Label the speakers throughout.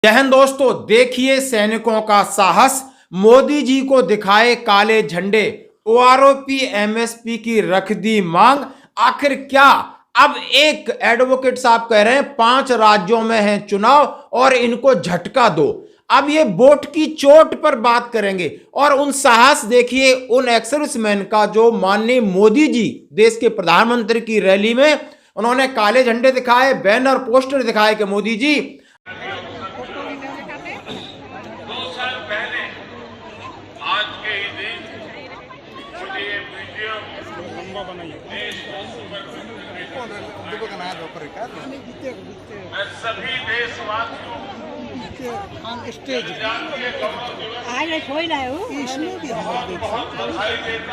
Speaker 1: जय हिंद दोस्तों, देखिए सैनिकों का साहस। मोदी जी को दिखाए काले झंडे, ओआरओपी एमएसपी की रख दी मांग। आखिर क्या? अब एक एडवोकेट साहब कह रहे हैं 5 राज्यों में है चुनाव और इनको झटका दो। अब ये वोट की चोट पर बात करेंगे और उन साहस देखिए उन एक्सर्विसमैन का जो माननीय मोदी जी देश के प्रधानमंत्री की रैली में उन्होंने काले झंडे दिखाए, बैनर पोस्टर दिखाए कि मोदी जी
Speaker 2: आज के ही दिन मुझे ये वीडियो मैं सभी देशवासियों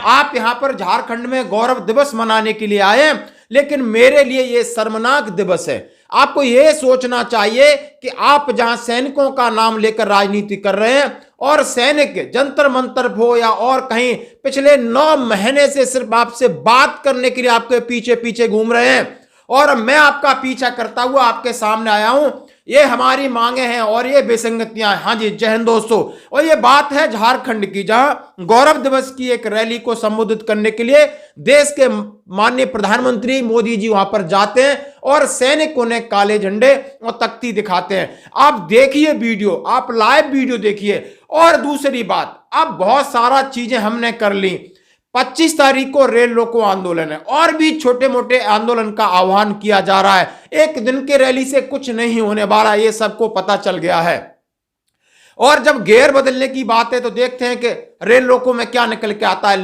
Speaker 1: आप यहां पर झारखंड में गौरव दिवस मनाने के लिए आए, लेकिन मेरे लिए यह शर्मनाक दिवस है। आपको यह सोचना चाहिए कि आप जहां सैनिकों का नाम लेकर राजनीति कर रहे हैं और सैनिक जंतर मंतर हो या और कहीं पिछले 9 महीने से सिर्फ आपसे बात करने के लिए आपके पीछे पीछे घूम रहे हैं और मैं आपका पीछा करता हुआ आपके सामने आया हूं। ये हमारी मांगे हैं और ये बेसंगतियां हैं। हाँ जी, जय हिंद दोस्तों। और ये बात है झारखंड की, जहां गौरव दिवस की एक रैली को संबोधित करने के लिए देश के माननीय प्रधानमंत्री मोदी जी वहां पर जाते हैं और सैनिक उन्हें काले झंडे और तख्ती दिखाते हैं। आप देखिए वीडियो, आप लाइव वीडियो देखिए। और दूसरी बात, अब बहुत सारा चीजें हमने कर ली। 25 तारीख को रेल रोको आंदोलन है और भी छोटे मोटे आंदोलन का आह्वान किया जा रहा है। एक दिन की रैली से कुछ नहीं होने वाला, ये सबको पता चल गया है। और जब गियर बदलने की बात है तो देखते हैं कि रेल रोको में क्या निकल के आता है।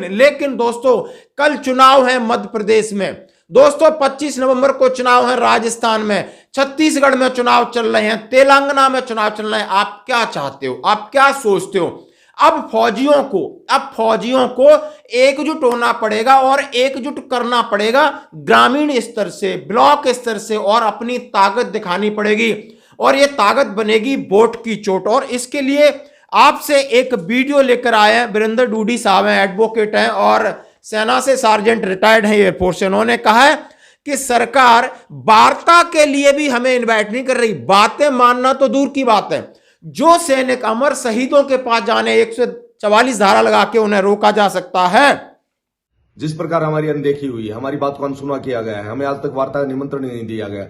Speaker 1: लेकिन दोस्तों, कल चुनाव है मध्य प्रदेश में। दोस्तों 25 नवंबर को चुनाव है राजस्थान में, छत्तीसगढ़ में चुनाव चल रहे हैं, तेलंगाना में चुनाव चल रहे हैं। आप क्या चाहते हो? आप क्या सोचते हो? अब फौजियों को एकजुट होना पड़ेगा और एकजुट करना पड़ेगा ग्रामीण स्तर से, ब्लॉक स्तर से, और अपनी ताकत दिखानी पड़ेगी। और ये ताकत बनेगी वोट की चोट। और इसके लिए आपसे एक वीडियो लेकर आए हैं। वीरेंद्र डूडी साहब हैं, एडवोकेट हैं और सेना से सार्जेंट रिटायर्ड हैं एयरफोर्स से। उन्होंने कहा है कि सरकार वार्ता के लिए भी हमें इन्वाइट नहीं कर रही। बातें मानना तो दूर की बात है, जो सैनिक अमर शहीदों के पास जाने 144 धारा लगा के उन्हें रोका जा सकता है।
Speaker 3: जिस प्रकार हमारी अनदेखी हुई है, हमारी बात को अनसुना किया गया है, हमें आज तक वार्ता का निमंत्रण नहीं दिया गया,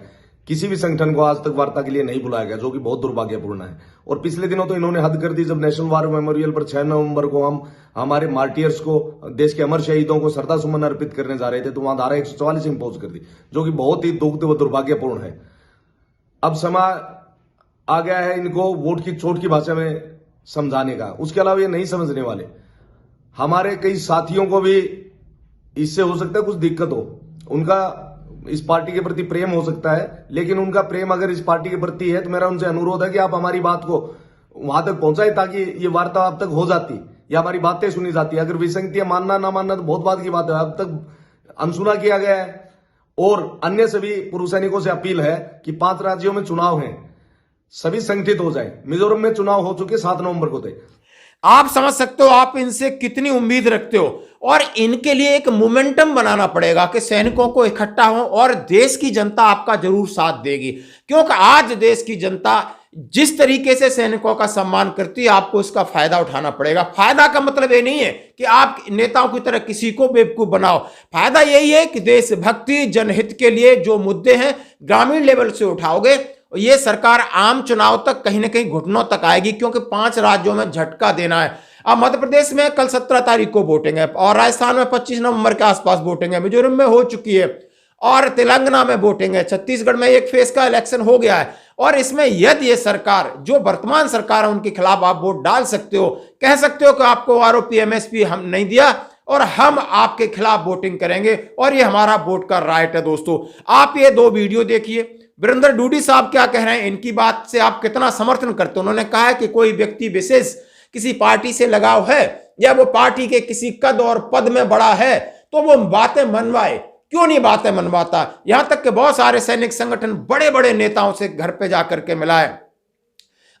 Speaker 3: किसी भी संगठन को आज तक वार्ता के लिए नहीं बुलाया गया, जो कि बहुत दुर्भाग्यपूर्ण है। और पिछले दिनों तो इन्होंने हद कर दी, जब नेशनल वॉर मेमोरियल पर 6 नवंबर को हम हमारे मार्टियर्स को, देश के अमर शहीदों को श्रद्धा सुमन अर्पित करने जा रहे थे, तो वहां धारा 144 इंपोज कर दी, जो कि बहुत ही दुख व दुर्भाग्यपूर्ण है। अब समय आ गया है इनको वोट की चोट की भाषा में समझाने का। उसके अलावा ये नहीं समझने वाले। हमारे कई साथियों को भी इससे हो सकता है कुछ दिक्कत हो, उनका इस पार्टी के प्रति प्रेम हो सकता है, लेकिन उनका प्रेम अगर इस पार्टी के प्रति है तो मेरा उनसे अनुरोध है कि आप हमारी बात को वहां तक पहुंचाए ताकि ये वार्ता अब तक हो जाती या हमारी बातें सुनी जाती। अगर विसंगतियां मानना ना मानना तो बहुत बात की बात है, अब तक अनसुना किया गया है। और अन्य सभी पूर्व सैनिकों से अपील है कि 5 राज्यों में चुनाव है, सभी संगठित हो जाए। मिजोरम में चुनाव हो चुके 7 नवंबर को थे।
Speaker 1: आप समझ सकते हो आप इनसे कितनी उम्मीद रखते हो। और इनके लिए एक मोमेंटम बनाना पड़ेगा कि सैनिकों को इकट्ठा हो और देश की जनता आपका जरूर साथ देगी, क्योंकि आज देश की जनता जिस तरीके से सैनिकों का सम्मान करती है, आपको इसका फायदा उठाना पड़ेगा। फायदा का मतलब ये नहीं है कि आप नेताओं की तरह किसी को बेवकूफ बनाओ। फायदा यही है कि देशभक्ति, जनहित के लिए जो मुद्दे हैं ग्रामीण लेवल से उठाओगे, ये सरकार आम चुनाव तक कहीं ना कहीं घुटनों तक आएगी, क्योंकि 5 राज्यों में झटका देना है। अब मध्य प्रदेश में कल 17 तारीख को वोटिंग है और राजस्थान में 25 नवंबर के आसपास वोटिंग है, मिजोरम में हो चुकी है और तेलंगाना में वोटिंग है, छत्तीसगढ़ में एक फेज का इलेक्शन हो गया है। और इसमें यदि ये सरकार, जो वर्तमान सरकार है, उनके खिलाफ आप वोट डाल सकते हो, कह सकते हो कि आपको आरओपी एमएसपी हम नहीं दिया और हम आपके खिलाफ वोटिंग करेंगे और ये हमारा वोट का राइट है। दोस्तों आप ये 2 वीडियो देखिए। वीरेंद्र डूडी साहब क्या कह रहे हैं, इनकी बात से आप कितना समर्थन करते हो। उन्होंने कहा है कि कोई व्यक्ति विशेष किसी पार्टी से लगाव है या वो पार्टी के किसी कद और पद में बड़ा है तो वो बातें मनवाए। क्यों नहीं बातें मनवाता? यहां तक कि बहुत सारे सैनिक संगठन बड़े बड़े नेताओं से घर पे जाकर के मिला है।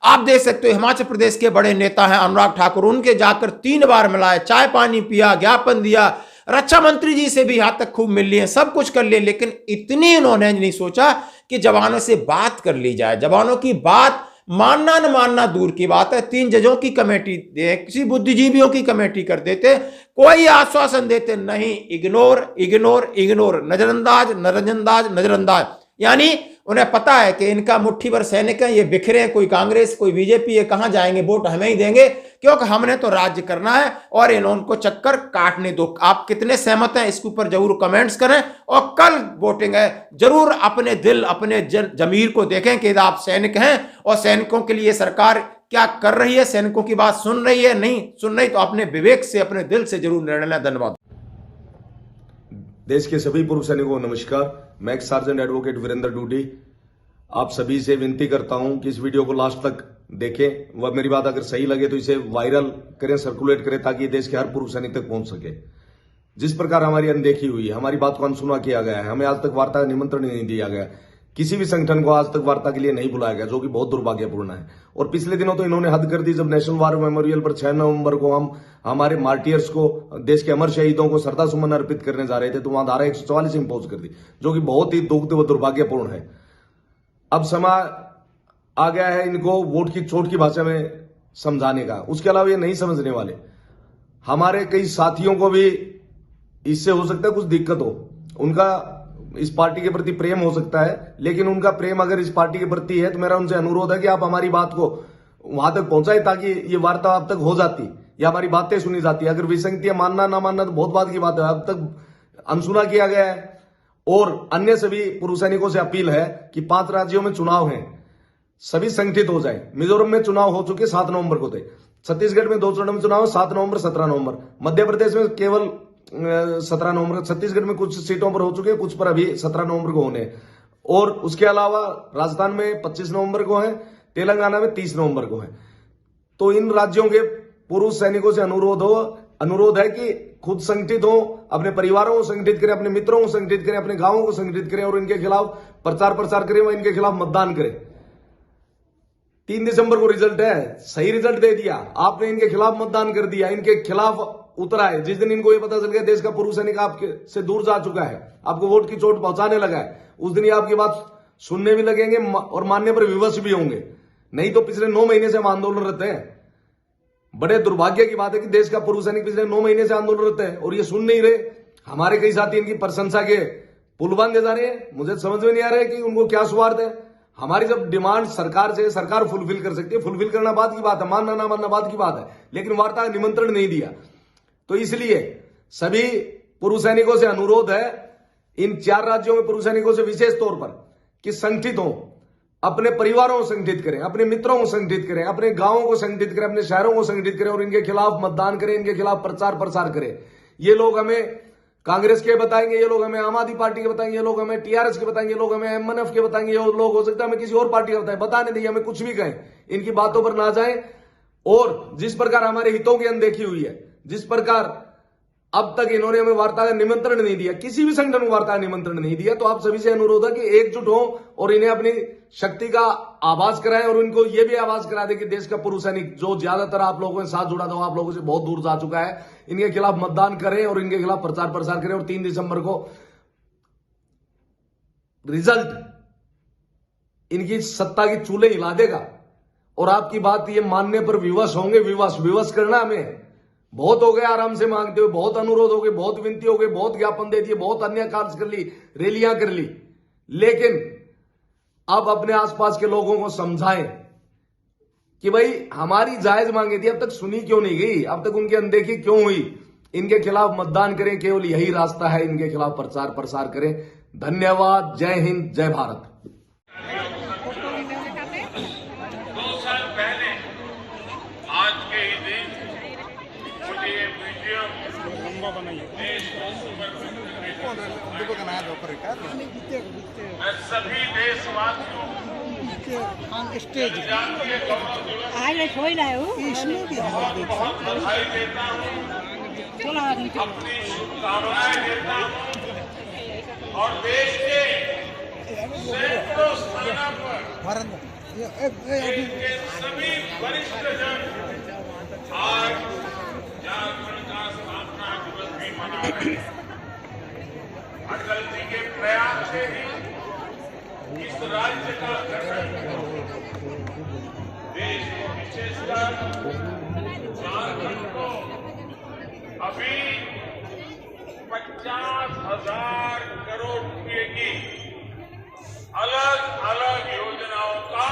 Speaker 1: आप देख सकते हो हिमाचल प्रदेश के बड़े नेता हैं अनुराग ठाकुर, उनके जाकर 3 बार मिला है, चाय पानी पिया, ज्ञापन दिया, रक्षा मंत्री जी से भी यहां तक खूब मिल लिए, सब कुछ कर लिए, लेकिन इतनी इन्होंने नहीं सोचा कि जवानों से बात कर ली जाए। जवानों की बात मानना न मानना दूर की बात है, 3 जजों की कमेटी दे, किसी बुद्धिजीवियों की कमेटी कर देते, कोई आश्वासन देते नहीं, इग्नोर इग्नोर इग्नोर, नजरअंदाज नजरअंदाज नजरअंदाज। यानी उन्हें पता है कि इनका मुट्ठी भर सैनिक है, ये बिखरे हैं, कोई कांग्रेस कोई बीजेपी, ये कहां जाएंगे, वोट हमें ही देंगे, क्योंकि हमने तो राज्य करना है और इनको चक्कर काटने दो। आप कितने सहमत हैं इसके ऊपर जरूर कमेंट्स करें, और कल वोटिंग है, जरूर अपने दिल अपने जमीर को देखें कि आप सैनिक हैं और सैनिकों के लिए सरकार क्या कर रही है, सैनिकों की बात सुन रही है, नहीं सुन रही तो अपने विवेक से अपने दिल से जरूर निर्णय लें। धन्यवाद।
Speaker 3: देश के सभी पूर्व सैनिकों को नमस्कार। मैं एक सार्जेंट एडवोकेट वीरेंद्र डूडी आप सभी से विनती करता हूं कि इस वीडियो को लास्ट तक देखें, वह मेरी बात अगर सही लगे तो इसे वायरल करें, सर्कुलेट करें, ताकि देश के हर पूर्व सैनिक तक पहुंच सके। जिस प्रकार हमारी अनदेखी हुई है, हमारी बात को अनसुना किया गया है, हमें आज तक वार्ता का निमंत्रण नहीं दिया गया, किसी भी संगठन को आज तक वार्ता के लिए नहीं बुलाया गया, जो कि बहुत दुर्भाग्यपूर्ण है। और पिछले दिनों तो इन्होंने हद कर दी, जब नेशनल वॉर मेमोरियल पर 6 नवंबर को हम हमारे मार्टियर्स को, देश के अमर शहीदों को श्रद्धा सुमन अर्पित करने जा रहे थे, तो वहां धारा 144 इंपोज कर दी, जो कि बहुत ही दुखद व दुर्भाग्यपूर्ण है। अब समय आ गया है इनको वोट की चोट की भाषा में समझाने का। उसके अलावा ये नहीं समझने वाले। हमारे कई साथियों को भी इससे हो सकता है कुछ दिक्कत हो, उनका इस पार्टी के प्रति प्रेम हो सकता है, लेकिन उनका प्रेम अगर इस पार्टी के प्रति है तो मेरा उनसे अनुरोध है कि आप हमारी बात को वहां तक पहुंचाए, ताकि ये वार्ता अब तक हो जाती या हमारी बातें सुनी जाती। अगर विसंगतियां मानना ना मानना तो बहुत बात की बात है, अब तक अनसुना किया गया है। और अन्य सभी पूर्व सैनिकों से अपील है कि 5 राज्यों में चुनाव है, सभी संगठित हो जाए। मिजोरम में चुनाव हो चुके 7 नवंबर को थे, छत्तीसगढ़ में 2 चरणों में चुनाव 7 नवंबर 17 नवंबर, मध्य प्रदेश में केवल 17 नवंबर, छत्तीसगढ़ में कुछ सीटों पर हो चुके हैं, कुछ पर अभी 17 नवंबर को होने, और उसके अलावा राजस्थान में 25 नवंबर को है, तेलंगाना में 30 नवंबर को है। तो इन राज्यों के पूर्व सैनिकों से अनुरोध है कि खुद संगठित हो, अपने परिवारों को संगठित करें, अपने मित्रों को संगठित करें, अपने गांवों को संगठित करें और इनके खिलाफ प्रचार प्रसार करें व इनके खिलाफ मतदान करें। 3 दिसंबर को रिजल्ट है, सही रिजल्ट दे दिया, आपने इनके खिलाफ मतदान कर दिया, इनके खिलाफ उतरा है। जिस दिन इनको ये पता चल गया देश का पूर्व सैनिक आपके से दूर जा चुका है, आपको वोट की चोट पहुंचाने लगा है, उस दिन ये आपकी बात सुनने भी लगेंगे और मानने पर विवश भी होंगे। नहीं तो पिछले 9 महीने से हम आंदोलनरत हैं। बड़े दुर्भाग्य की बात है कि देश का पूर्व सैनिक पिछले 9 महीने से आंदोलनरत है और ये सुन नहीं रहे। हमारे कई साथी इनकी प्रशंसा के पुल बांधे जा रहे हैं। मुझे समझ में नहीं आ रहा है कि उनको क्या स्वार्थ है। हमारी जब डिमांड सरकार से, सरकार फुलफिल कर सकती है, फुलफिल करना बात की बात है, मानना ना मानना बात की बात है, लेकिन वार्ता का निमंत्रण नहीं दिया। तो इसलिए सभी पूर्व सैनिकों से अनुरोध है, इन 4 राज्यों में पूर्व सैनिकों से विशेष तौर पर, कि संगठित हो, अपने परिवारों को संगठित करें, अपने मित्रों को संगठित करें, अपने गांवों को संगठित करें, अपने शहरों को संगठित करें और इनके खिलाफ मतदान करें, इनके खिलाफ प्रचार प्रसार करें। ये लोग हमें कांग्रेस के बताएंगे, ये लोग हमें आम आदमी पार्टी के बताएंगे, ये लोग हमें टीआरएस के बताएंगे, ये लोग हमें एमएनएफ के बताएंगे, ये लोग हो सकता है हमें किसी और पार्टी के बताएं, बताने देंगे, हमें कुछ भी कहें, इनकी बातों पर ना जाए। और जिस प्रकार हमारे हितों की अनदेखी हुई है, जिस प्रकार अब तक इन्होंने हमें वार्ता का निमंत्रण नहीं दिया, किसी भी संगठन को वार्ता का निमंत्रण नहीं दिया, तो आप सभी से अनुरोध है कि एकजुट हो और इन्हें अपनी शक्ति का आभास कराएं और उनको यह भी आभास करा दे कि देश का पूर्व सैनिक जो ज्यादातर आप लोगों के साथ जुड़ा था, आप लोगों से बहुत दूर जा चुका है, इनके खिलाफ मतदान करें और इनके खिलाफ प्रचार प्रसार करें। और 3 दिसंबर को रिजल्ट इनकी सत्ता की चूल्हे हिला देगा और आपकी बात ये मानने पर विवश होंगे। विवश करना हमें बहुत हो गया, आराम से मांगते हुए, बहुत अनुरोध हो गए, बहुत विनती हो गई, बहुत ज्ञापन दे दिए, बहुत अन्य कार्य कर ली, रैलियां कर ली, लेकिन अब अपने आसपास के लोगों को समझाएं कि भाई हमारी जायज मांगे थी, अब तक सुनी क्यों नहीं गई, अब तक उनकी अनदेखी क्यों हुई। इनके खिलाफ मतदान करें, केवल यही रास्ता है, इनके खिलाफ प्रचार प्रसार करें। धन्यवाद। जय हिंद, जय भारत।
Speaker 2: 2 साल पहले आज के ही दिन मुझे ये वीडियो देश को समर्पित करने मैं सभी देशवासियों जनजातीय गौरव दिवस बहुत बधाई देता हूँ, अपनी शुभकामनाएं देता हूँ और देश के सैकड़ों स्थानों पर इनके सभी वरिष्ठ जन आज झारखंड का स्थापना दिवस भी मना रहे हैं। अटल जी के प्रयास से ही इस राज्य का गठन करो। देश को विशेषकर झारखंड को अभी 50,000 करोड़ रुपए की अलग अलग योजनाओं का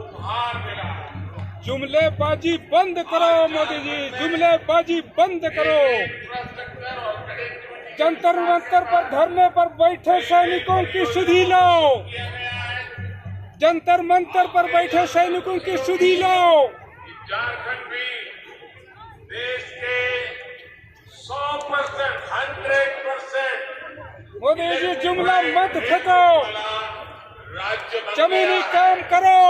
Speaker 2: उपहार मिला है।
Speaker 4: जुमलेबाजी बंद करो मोदी जी, जुमलेबाजी बंद करो।
Speaker 2: इंफ्रास्ट्रक्चर और कनेक्टिविटी
Speaker 4: जंतर मंतर पर धरने पर बैठे सैनिकों की सुधि लो,
Speaker 2: किया गया है।
Speaker 4: जंतर मंतर पर बैठे सैनिकों की सुधि लो।
Speaker 2: झारखंड भी देश के 100%, 100%
Speaker 4: मोदी जी जुमला मत फेंको,
Speaker 2: राज्य बन
Speaker 4: जमीनी
Speaker 2: गया है।
Speaker 4: काम करो।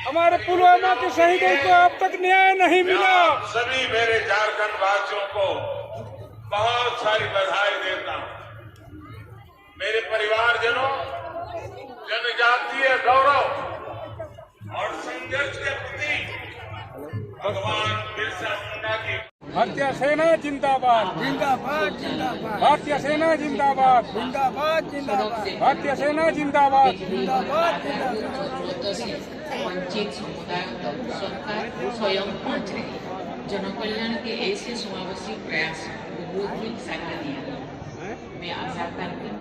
Speaker 4: हमारे पुलवामा के शहीदों को अब तक न्याय नहीं
Speaker 2: मैं
Speaker 4: मिला।
Speaker 2: आप सभी मेरे झारखंड वासियों को बहुत सारी बधाई देता हूं। मेरे परिवारजनों, जनजातीय गौरव और संघर्ष के प्रति भगवान बिरसा मुंडा की
Speaker 4: भारतीय सेना जिंदाबाद,
Speaker 5: जिंदाबाद जिंदाबाद
Speaker 4: भारतीय सेना जिंदाबाद,
Speaker 5: जिंदाबाद जिंदाबाद
Speaker 4: भारतीय सेना जिंदाबाद।
Speaker 5: जिंदाबाद जिंदाबाद
Speaker 6: वंचित समुदाय तक सरकार स्वयं पहुंच रही जनकल्याण के ऐसे समावेशी प्रयास को बहुत ही सराहनीय है। मैं आशा करती हूँ